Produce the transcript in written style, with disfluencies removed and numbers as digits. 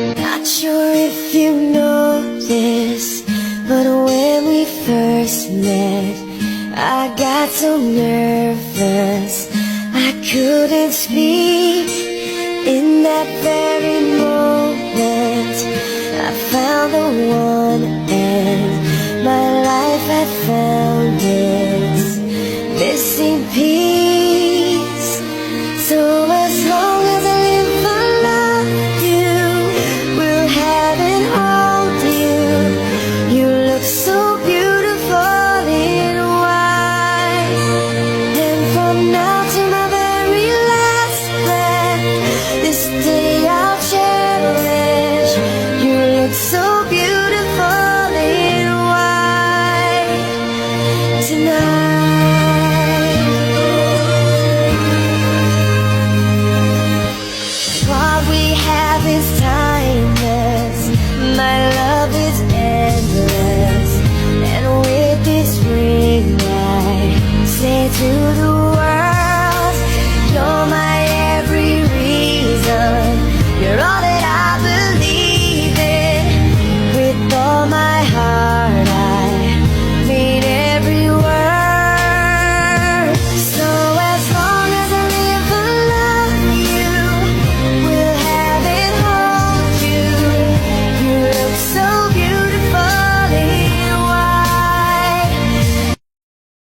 Not sure if you know this, but when we first met, I got so nervous I couldn't speak. In that very moment I found the one, and my life had found its missing piece. So as long as I live, I love you, will have and hold you. You look so beautiful in white, and from now to my very last breath, this day I'll cherish. You look so beautiful in white tonight. What we have is timeless, my love is endless, and with this ring I say to the world,